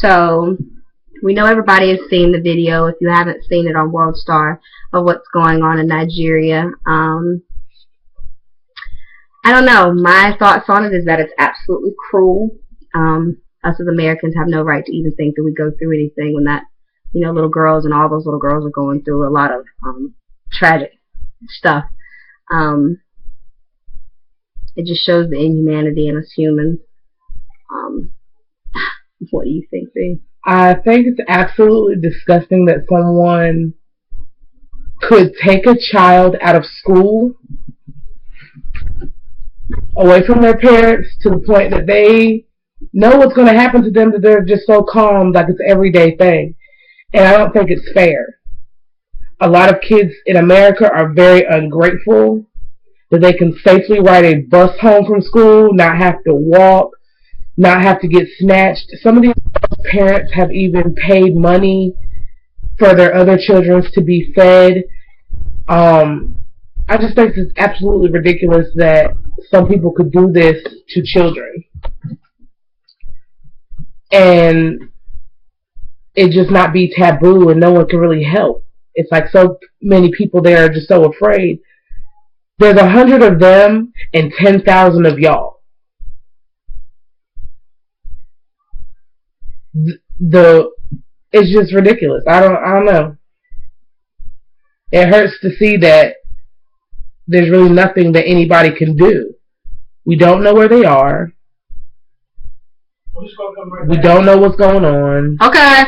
So we know everybody has seen the video. If you haven't seen it on World Star of what's going on in Nigeria, I don't know. My thoughts on it is that it's absolutely cruel. Us as Americans have no right to even think that we go through anything when that, little girls and all those little girls are going through a lot of tragic stuff. It just shows the inhumanity in us humans. What do you think, B? I think it's absolutely disgusting that someone could take a child out of school, away from their parents, to the point that they know what's going to happen to them, that they're just so calm, like it's an everyday thing. And I don't think it's fair. A lot of kids in America are very ungrateful that they can safely ride a bus home from school, not have to walk, not have to get snatched. Some of these parents have even paid money for their other children to be fed. I just think it's absolutely ridiculous that some people could do this to children. And it just not be taboo and no one can really help. It's like so many people there are just so afraid. There's 100 of them and 10,000 of y'all. It's just ridiculous. I don't know. It hurts to see that there's really nothing that anybody can do. We don't know where they are. We don't know what's going on. Okay.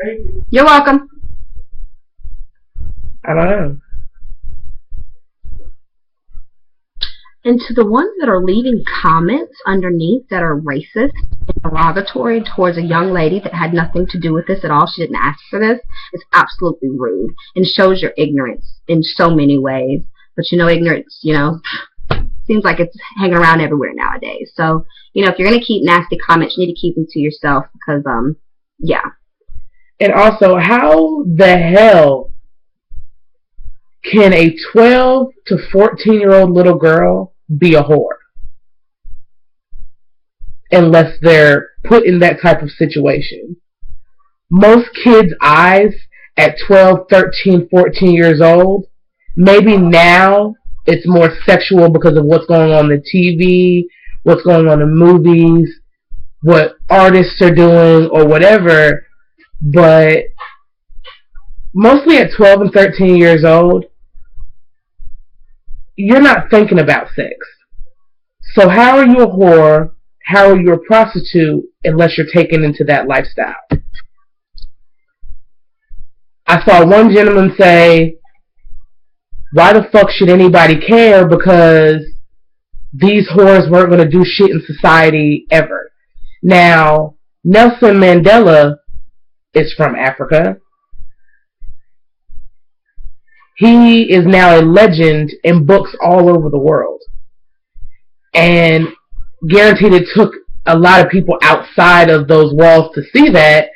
Thank you. You're welcome. I don't know. And to the ones that are leaving comments underneath that are racist and derogatory towards a young lady that had nothing to do with this at all, she didn't ask for this, it's absolutely rude and shows your ignorance in so many ways. But ignorance, seems like it's hanging around everywhere nowadays. So, if you're going to keep nasty comments, you need to keep them to yourself because, yeah. And also, how the hell can a 12 to 14-year-old little girl be a whore? Unless they're put in that type of situation. Most kids' eyes at 12, 13, 14 years old, maybe now it's more sexual because of what's going on the TV, what's going on in movies, what artists are doing or whatever, but mostly at 12 and 13 years old, you're not thinking about sex. So how are you a whore? How are you a prostitute unless you're taken into that lifestyle? I saw one gentleman say, why the fuck should anybody care, because these whores weren't going to do shit in society ever. Now, Nelson Mandela is from Africa. He is now a legend in books all over the world. And guaranteed it took a lot of people outside of those walls to see that.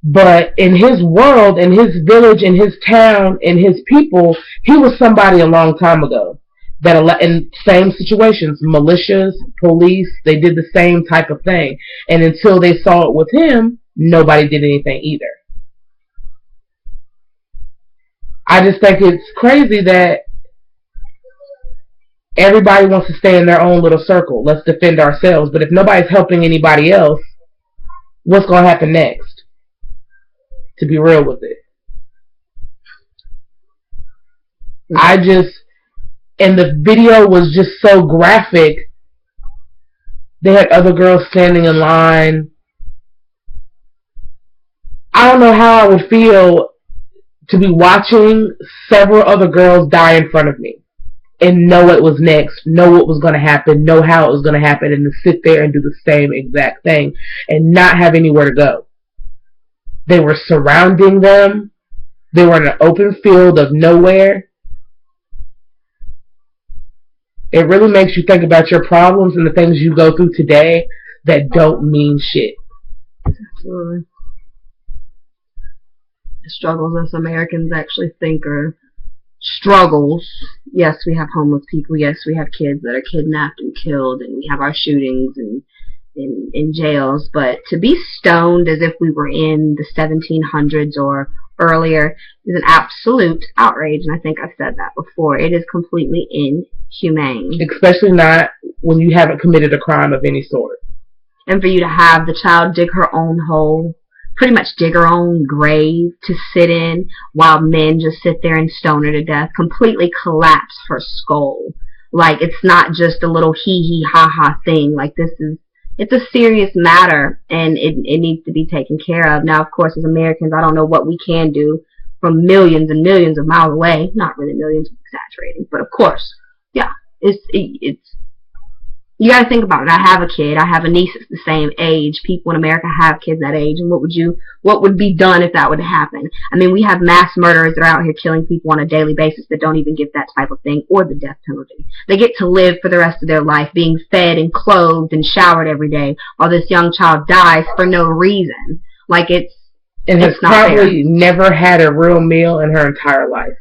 But in his world, in his village, in his town, in his people, he was somebody a long time ago. That in same situations, militias, police, they did the same type of thing. And until they saw it with him, nobody did anything either. I just think it's crazy that everybody wants to stay in their own little circle. Let's defend ourselves. But if nobody's helping anybody else, what's going to happen next? To be real with it. And the video was just so graphic. They had other girls standing in line. I don't know how I would feel to be watching several other girls die in front of me and know what was next, know what was going to happen, know how it was going to happen, and to sit there and do the same exact thing and not have anywhere to go. They were surrounding them. They were in an open field of nowhere. It really makes you think about your problems and the things you go through today that don't mean shit. Absolutely. The struggles us Americans actually think are struggles. Yes, we have homeless people. Yes, we have kids that are kidnapped and killed, and we have our shootings, and in jails, but to be stoned as if we were in the 1700s or earlier is an absolute outrage, and I think I've said that before. It is completely inhumane. Especially not when you haven't committed a crime of any sort. And for you to have the child dig her own hole, pretty much dig her own grave to sit in while men just sit there and stone her to death, completely collapse her skull. Like, it's not just a little hee ha ha thing. Like, it's a serious matter, and it needs to be taken care of. Now, of course, as Americans, I don't know what we can do from millions and millions of miles away. Not really millions, exaggerating, but of course, yeah, it's you got to think about it. I have a kid. I have a niece that's the same age. People in America have kids that age, and what would be done if that would happen? I mean, we have mass murderers that are out here killing people on a daily basis that don't even get that type of thing or the death penalty. They get to live for the rest of their life being fed and clothed and showered every day, while this young child dies for no reason. Like, it's has not probably fair. Never had a real meal in her entire life.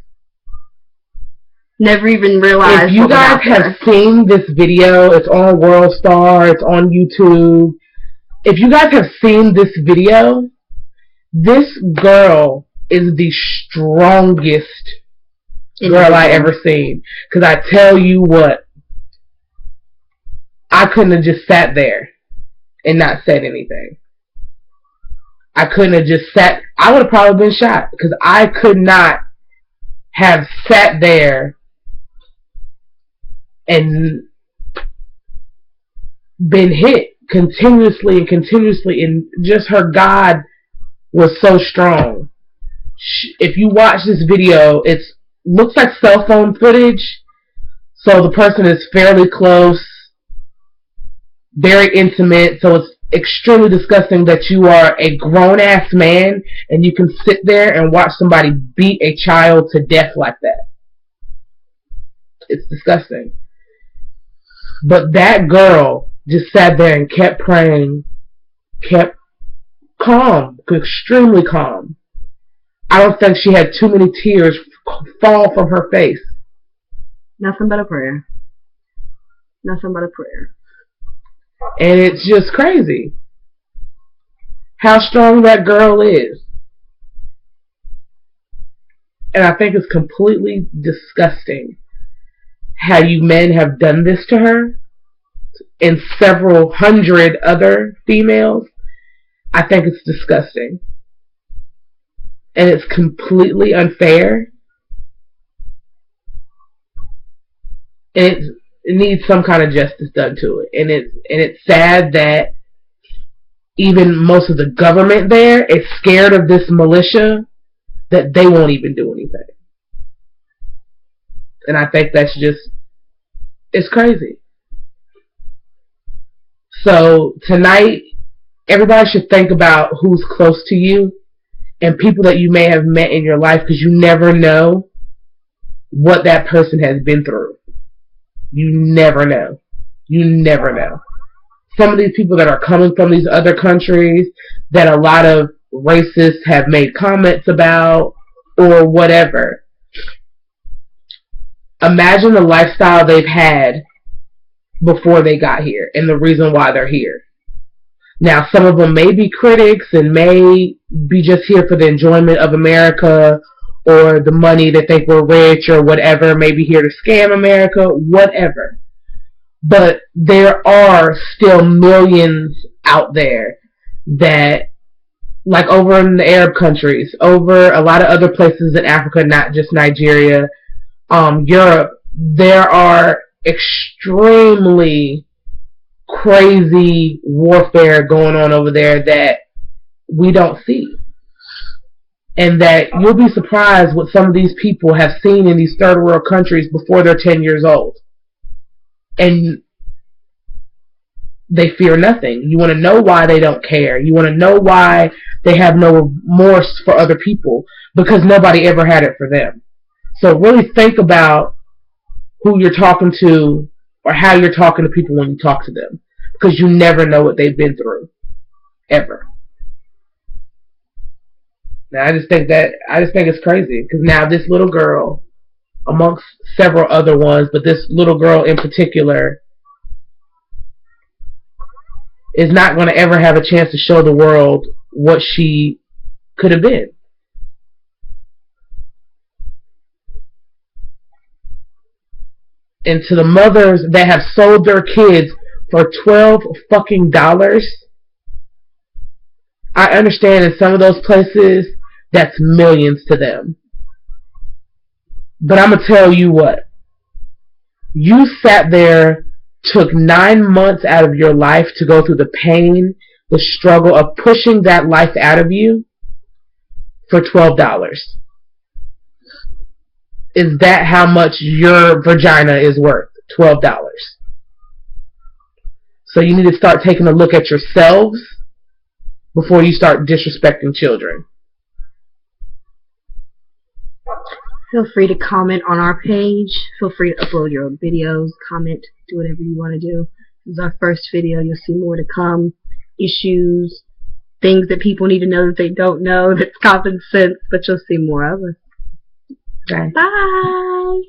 Never even realized. If you guys have seen this video, it's on World Star, it's on YouTube. If you guys have seen this video, this girl is the strongest girl I ever seen. Because I tell you what, I couldn't have just sat there and not said anything. I couldn't have just sat. I would have probably been shot, because I could not have sat there and been hit continuously, and just her God was so strong. If you watch this video, it looks like cell phone footage, so the person is fairly close, very intimate, so it's extremely disgusting that you are a grown-ass man and you can sit there and watch somebody beat a child to death like that. It's disgusting. But that girl just sat there and kept praying, kept calm, extremely calm. I don't think she had too many tears fall from her face. Nothing but a prayer. Nothing but a prayer. And it's just crazy how strong that girl is. And I think it's completely disgusting how you men have done this to her and several hundred other females. I think it's disgusting. And it's completely unfair. And it needs some kind of justice done to it. And it's sad that even most of the government there is scared of this militia, that they won't even do anything. And I think that's just, it's crazy. So tonight, everybody should think about who's close to you and people that you may have met in your life, because you never know what that person has been through. You never know. You never know. Some of these people that are coming from these other countries that a lot of racists have made comments about or whatever. Imagine the lifestyle they've had before they got here and the reason why they're here. Now, some of them may be critics and may be just here for the enjoyment of America or the money, that think we're rich or whatever, maybe here to scam America, whatever. But there are still millions out there that, like over in the Arab countries, over a lot of other places in Africa, not just Nigeria, Europe, there are extremely crazy warfare going on over there that we don't see. And that you'll be surprised what some of these people have seen in these third world countries before they're 10 years old. And they fear nothing. You want to know why they don't care. You want to know why they have no remorse for other people, because nobody ever had it for them. So really think about who you're talking to or how you're talking to people when you talk to them, because you never know what they've been through, ever. Now, I just think it's crazy, because now this little girl, amongst several other ones, but this little girl in particular is not going to ever have a chance to show the world what she could have been. And to the mothers that have sold their kids for $12 fucking, I understand in some of those places that's millions to them. But I'm going to tell you what. You sat there, took 9 months out of your life to go through the pain, the struggle of pushing that life out of you for $12. Is that how much your vagina is worth? $12. So you need to start taking a look at yourselves before you start disrespecting children. Feel free to comment on our page. Feel free to upload your own videos, comment, do whatever you want to do. This is our first video. You'll see more to come. Issues, things that people need to know that they don't know. That's common sense, but you'll see more of us. Okay. Bye.